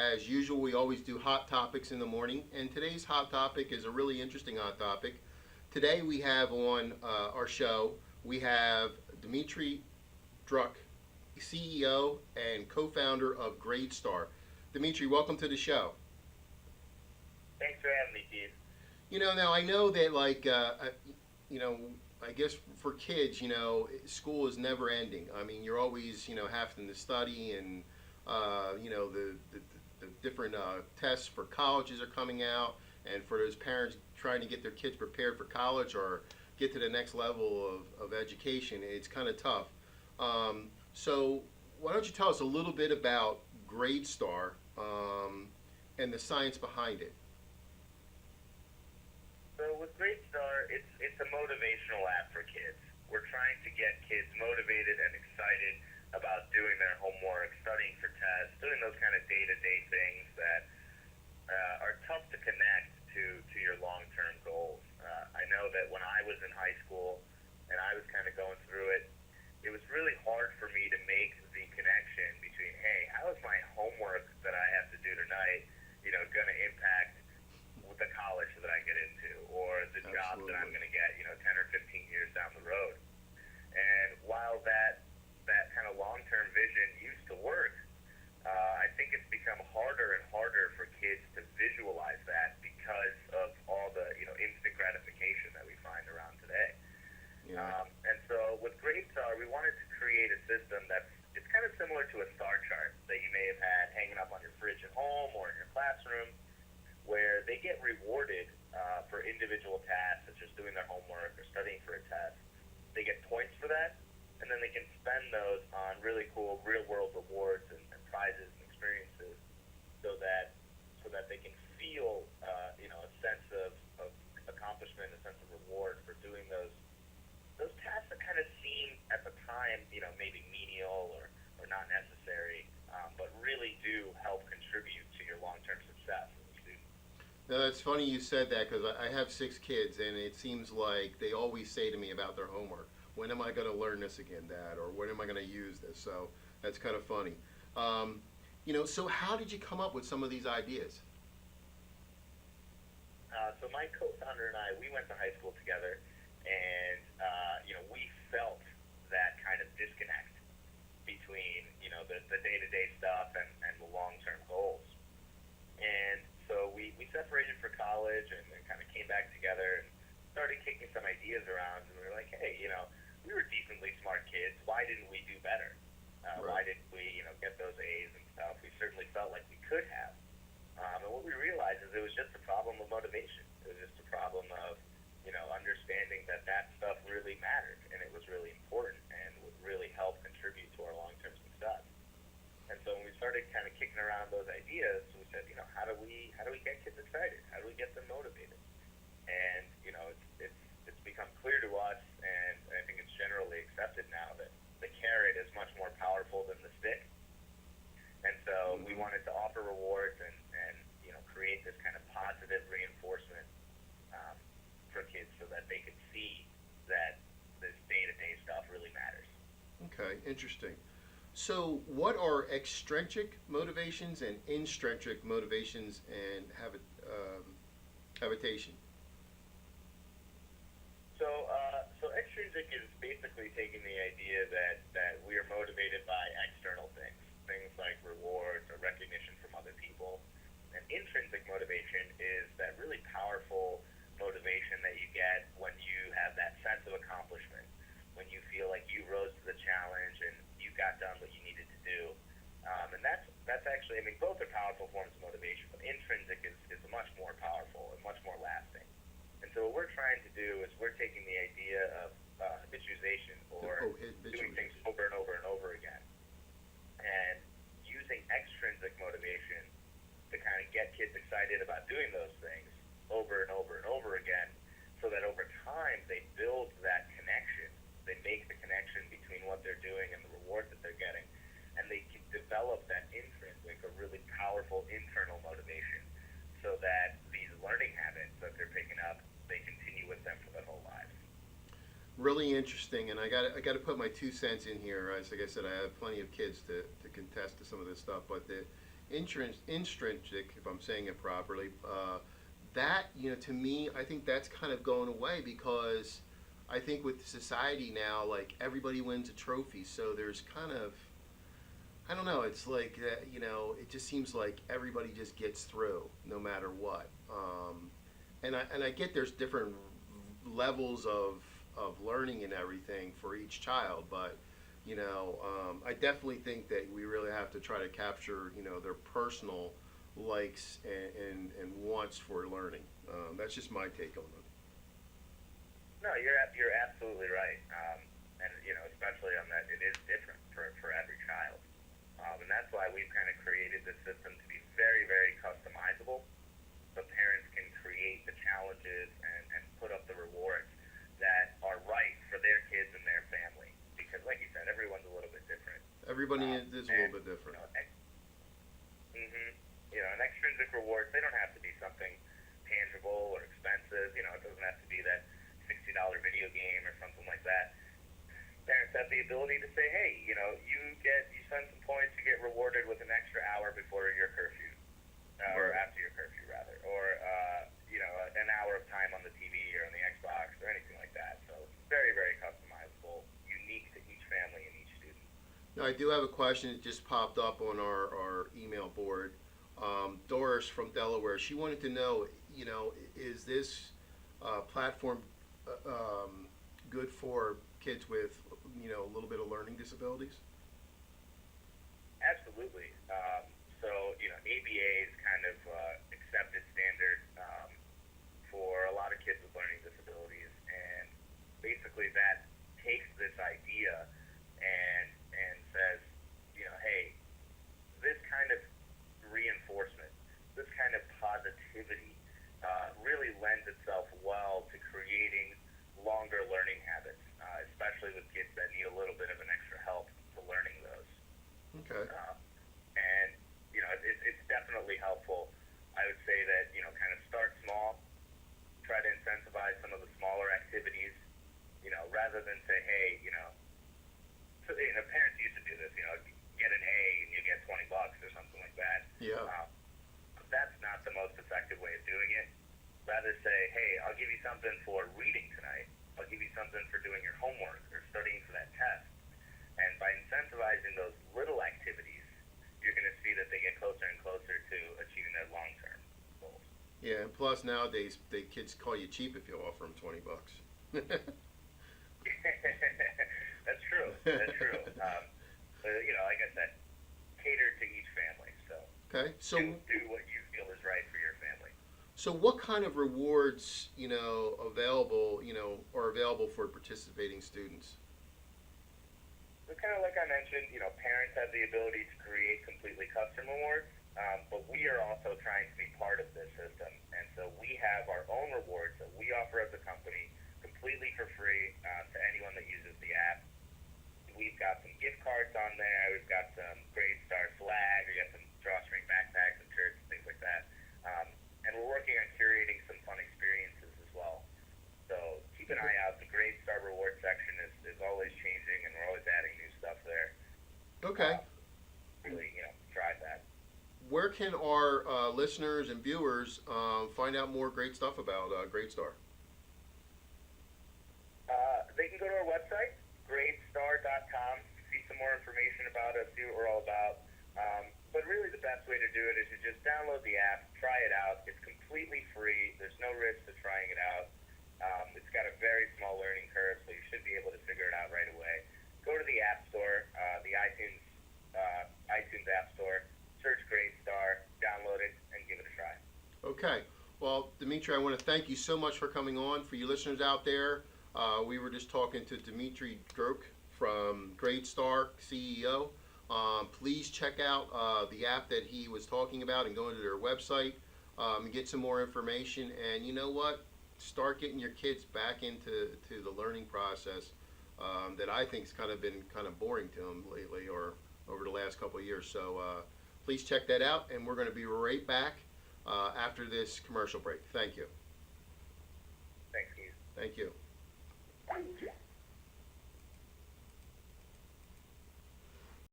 As usual, we always do hot topics in the morning, and today's hot topic is a really interesting hot topic. Today we have on our show, we have Dmitriy Dru, CEO and co-founder of Gradestar. Dmitry, welcome to the show. Thanks for having me, Keith. Now I know that you know, I guess for kids, school is never ending. I mean, you're always, having to study, and the different tests for colleges are coming out, and for those parents trying to get their kids prepared for college or get to the next level of education, it's kind of tough. So why don't you tell us a little bit about Gradestar and the science behind it? So with Gradestar, it's a motivational app for kids. We're trying to get kids motivated and excited about doing their homework, studying for tests, doing those kind of day-to-day things that are tough to connect to your long-term goals. I know that when I was in high school and I was kind of going through it, it was really hard for me to make the connection between, hey, how is my homework that I have to do tonight, going to impact the college that I get into, or the job that I'm going to get, 10 or 15 years down the road. And while that kind of long-term vision used to work, I think it's become harder and harder for kids to visualize that because of all the, instant gratification that we find around today. Yeah. And so with Gradestar, we wanted to create a system it's kind of similar to a star chart that you may have had hanging up on your fridge at home or in your classroom, where they get rewarded for individual tasks, such as doing their homework or studying for a test. They get points for that, and then they can spend those on really cool real-world rewards and prizes and experiences, so that they can feel a sense of accomplishment, a sense of reward for doing those tasks that kind of seem at the time maybe menial or not necessary, but really do help contribute to your long-term success as a student. Now that's funny you said that, because I have 6 kids, and it seems like they always say to me about their homework, when am I going to learn this again, Dad? Or when am I going to use this? So that's kind of funny. So how did you come up with some of these ideas? So my co-founder and I, we went to high school together, and we felt that kind of disconnect between the day-to-day stuff and the long-term goals. And so we separated for college and kind of came back together and started kicking some ideas around. And we were like, hey, we were decently smart kids. Why didn't we do better? Why didn't we, get those A's and stuff? We certainly felt like we could have. And what we realized is it was just a problem of motivation. It was just a problem of, understanding that stuff really mattered and it was really important and would really help contribute to our long-term success. And so when we started kind of kicking around those ideas, we said, how do we get kids excited? How do we get them motivated? And it's become clear to us, and I think it's generally accepted now, that the carrot is much more powerful than the stick. And so we wanted to offer rewards and create this kind of positive reinforcement for kids, so that they could see that this day-to-day stuff really matters. Okay, interesting. So what are extrinsic motivations and intrinsic motivations and habitation? So extrinsic is basically taking the idea that we are motivated by external things like rewards or recognition from other people. And intrinsic motivation is that really powerful motivation that you get when you have that sense of accomplishment, when you feel like you rose to the challenge and you got done what you needed to do. And that's actually, both are powerful forms of motivation, but intrinsic is much more powerful and much more lasting. And so what we're trying to do is we're taking the idea of habituation, or doing things over and over and over again, and using extrinsic motivation to kind of get kids excited about doing those things over and over and over again, so that over time they build that connection. They make the connection between what they're doing and the reward that they're getting, and they can develop that intrinsic, a really powerful internal motivation, so that these learning habits that they're picking up, they continue with them for their whole lives. Really interesting, and I got to put my 2 cents in here. As like I said, I have plenty of kids to contest to some of this stuff, but intrinsic, if I'm saying it properly, that, to me, I think that's kind of going away because I think with society now, like everybody wins a trophy, so there's kind of, I don't know, it's like it just seems like everybody just gets through no matter what. And I get there's different levels of learning and everything for each child, but I definitely think that we really have to try to capture their personal likes and wants for learning. That's just my take on it. No, you're absolutely right, and especially on that, it is different for every child, and that's why we've kind of created this system to be very, very customizable, so parents can create the challenges and put up the rewards that are right for their kids and their family. Because, like you said, everyone's a little bit different. Everybody is a little bit different. An extrinsic rewards, they don't have to be something tangible or expensive. It doesn't have to be that $60 video game or something like that. Parents have the ability to say, hey, you spend some points, you get rewarded with an extra hour before your curfew, or after your curfew rather, or an hour of time on the TV or on the Xbox or anything like that. So it's very, very customizable, unique to each family and each student. Now, I do have a question that just popped up on our email board. Doris from Delaware, she wanted to know, is this platform good for kids with, a little bit of learning disabilities? Absolutely. ABA is kind of accepted standard for a lot of kids with learning disabilities, and basically that takes this idea and says, hey, this kind of reinforcement, this kind of positivity really lends itself well to creating longer learning habits, especially with kids that need a little bit of an extra help to learning those. Okay. And it's definitely helpful. I would say that kind of start small, try to incentivize some of the smaller activities, rather than say, hey, so, parents used to do this, get an A and you get $20 or something like that. Yeah. That's not the most effective way of doing it. Rather say, hey, I'll give you something for reading tonight. I'll give you something for doing your homework or studying for that test. And by incentivizing those little activities, you're going to see that they get closer and closer to achieving their long-term goals. Yeah, and plus nowadays, the kids call you cheap if you offer them $20. That's true. That's true. Like I said, cater to each family. So Okay, so do what you feel is right for your family. so what kind of rewards are available for participating students? So kind of like I mentioned, parents have the ability to create completely custom rewards, but we are also trying to be part of this system. And so we have our own rewards that we offer as a company completely for free to anyone that uses the app. We've got some gift cards on there. We've got some Gradestar swag. We got some drawstring backpacks and shirts and things like that. And we're working on curating some fun experiences as well. So keep an eye out. The Gradestar reward section is always changing, and we're always adding new stuff there. Okay. Really, drive that. Where can our listeners and viewers find out more great stuff about Gradestar? They can go to our website, gradestar.com, see some more information about us, see what we're all about. But really the best way to do it is to just download the app, try it out. It's completely free. There's no risk to trying it out. It's got a very small learning curve, so you should be able to figure it out right away. Go to the App Store, the iTunes App Store, search Gradestar, download it, and give it a try. Okay. Well, Dmitry, I want to thank you so much for coming on. For you listeners out there, we were just talking to Dmitriy Dru from Gradestar, CEO. Please check out the app that he was talking about and go into their website and get some more information. And you know what? Start getting your kids back into the learning process that I think has been kind of boring to them lately or over the last couple of years. So please check that out, and we're going to be right back after this commercial break. Thank you. Thanks, Keith. Thank you.